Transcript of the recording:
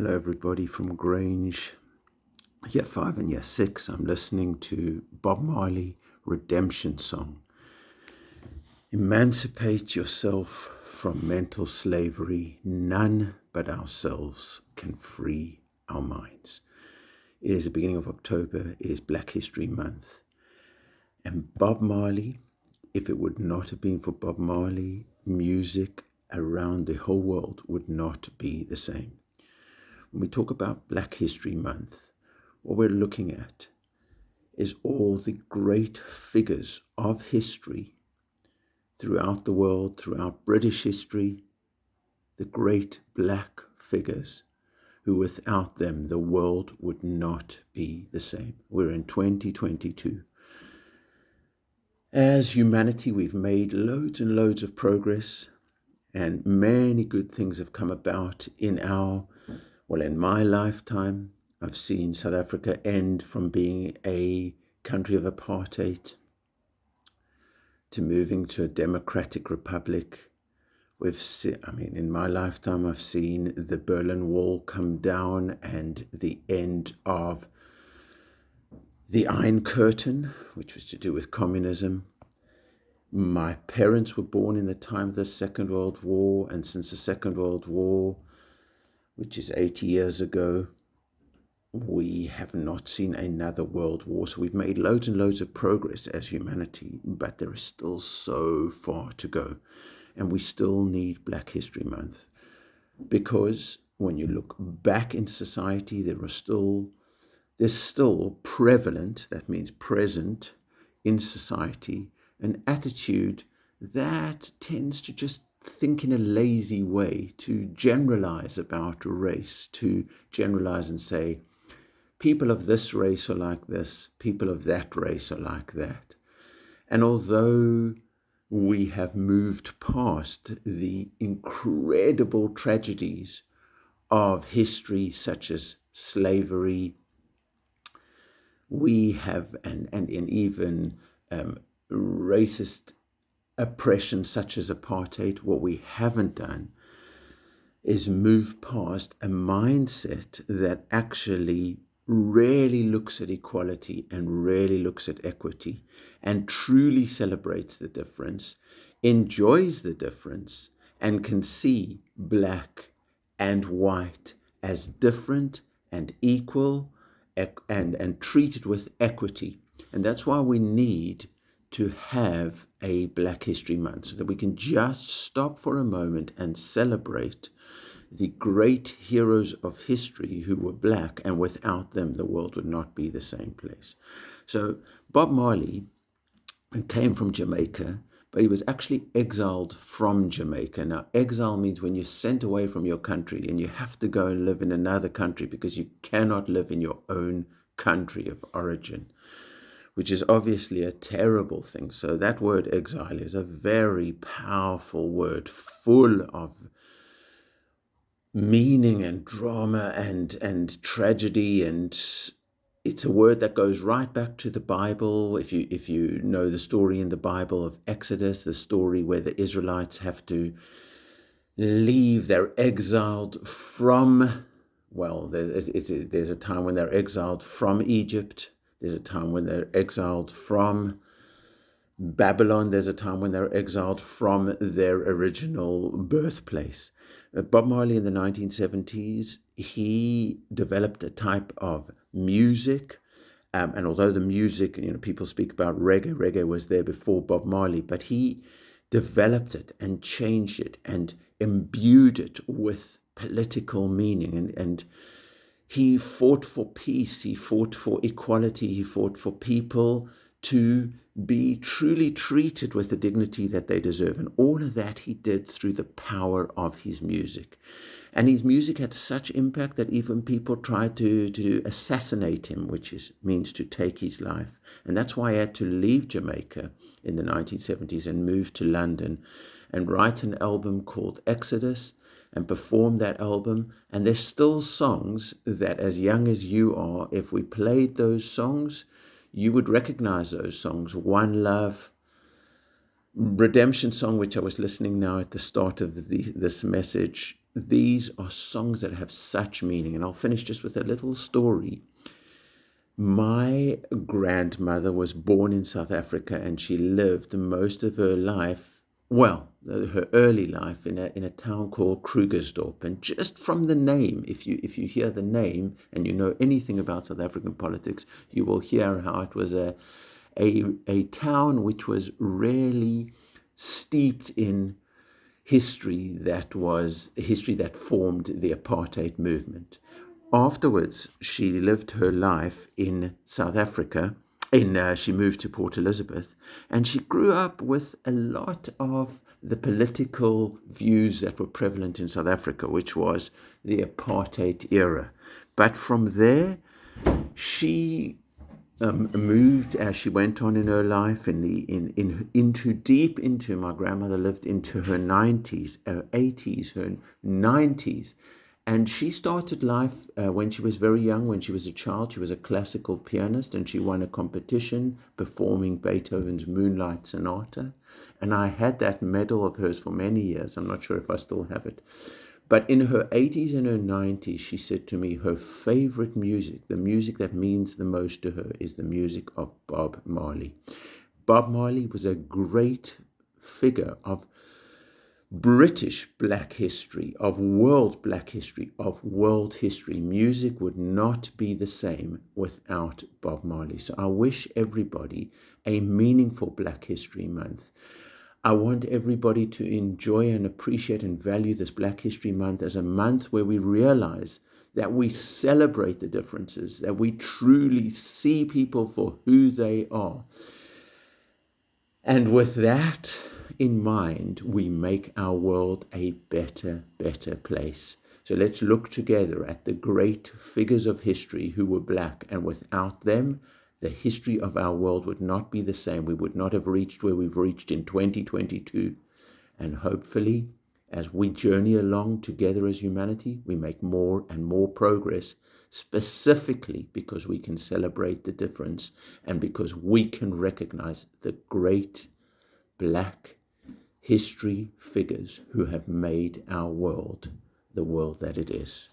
Hello, everybody from Grange, year 5 and year 6. I'm listening to Bob Marley Redemption Song. Emancipate yourself from mental slavery. None but ourselves can free our minds. It is the beginning of October. It is Black History Month. And Bob Marley, if it would not have been for Bob Marley, music around the whole world would not be the same. When we talk about Black History Month, what we're looking at is all the great figures of history throughout the world, throughout British history, the great black figures who without them the world would not be the same. We're in 2022. As humanity, we've made loads and loads of progress, and many good things have come about in my lifetime. I've seen South Africa end from being a country of apartheid to moving to a democratic republic. In my lifetime, I've seen the Berlin Wall come down and the end of the Iron Curtain, which was to do with communism. My parents were born in the time of the Second World War, and since the Second World War, which is 80 years ago, we have not seen another world war. So we've made loads and loads of progress as humanity, but there is still so far to go. And we still need Black History Month, because when you look back in society, there's still prevalent, that means present in society, an attitude that tends to just think in a lazy way, to generalize about race, to generalize and say, people of this race are like this, people of that race are like that. And although we have moved past the incredible tragedies of history, such as slavery, we have, and in even racist oppression such as apartheid, what we haven't done is move past a mindset that actually really looks at equality and really looks at equity and truly celebrates the difference, enjoys the difference, and can see black and white as different and equal and treated with equity. And that's why we need to have a Black History Month, so that we can just stop for a moment and celebrate the great heroes of history who were black, and without them the world would not be the same place. So Bob Marley came from Jamaica, but he was actually exiled from Jamaica. Now, exile means when you're sent away from your country and you have to go and live in another country because you cannot live in your own country of origin, which is obviously a terrible thing. So that word exile is a very powerful word, full of meaning and drama and tragedy, and it's a word that goes right back to the Bible. If you know the story in the Bible of Exodus, the story where the Israelites have to leave, they're exiled from, there's a time when they're exiled from Egypt. There's a time when they're exiled from Babylon. There's a time when they're exiled from their original birthplace. Bob Marley in the 1970s, he developed a type of music. And although the music, people speak about reggae was there before Bob Marley, but he developed it and changed it and imbued it with political meaning. And he fought for peace, he fought for equality, he fought for people to be truly treated with the dignity that they deserve. And all of that he did through the power of his music. And his music had such impact that even people tried to assassinate him, which means to take his life. And that's why he had to leave Jamaica in the 1970s and move to London and write an album called Exodus and perform that album. And there's still songs that, as young as you are, if we played those songs, you would recognize those songs. One Love, Redemption Song, which I was listening now at the start of this message, these are songs that have such meaning. And I'll finish just with a little story. My grandmother was born in South Africa, and she lived most of her life, well, her early life in a town called Krugersdorp. And just from the name, if you hear the name and you know anything about South African politics, you will hear how it was a town which was really steeped in history that formed the apartheid movement. Afterwards, she lived her life in South Africa. She moved to Port Elizabeth, and she grew up with a lot of the political views that were prevalent in South Africa, which was the apartheid era. But from there, she moved as she went on in her life into my grandmother lived into her 90s, her 80s, her 90s. And she started life when she was very young. When she was a child, she was a classical pianist, and she won a competition performing Beethoven's Moonlight Sonata. And I had that medal of hers for many years. I'm not sure if I still have it. But in her 80s and her 90s, she said to me her favorite music, the music that means the most to her, is the music of Bob Marley. Bob Marley was a great figure of British black history, of world black history, of world history. Music would not be the same without Bob Marley. So I wish everybody a meaningful Black History Month. I want everybody to enjoy and appreciate and value this Black History Month as a month where we realize that we celebrate the differences, that we truly see people for who they are. And with that in mind, we make our world a better place. So let's look together at the great figures of history who were black, and without them, the history of our world would not be the same. We would not have reached where we've reached in 2022. And hopefully, as we journey along together as humanity, we make more and more progress, specifically because we can celebrate the difference and because we can recognize the great black history figures who have made our world the world that it is.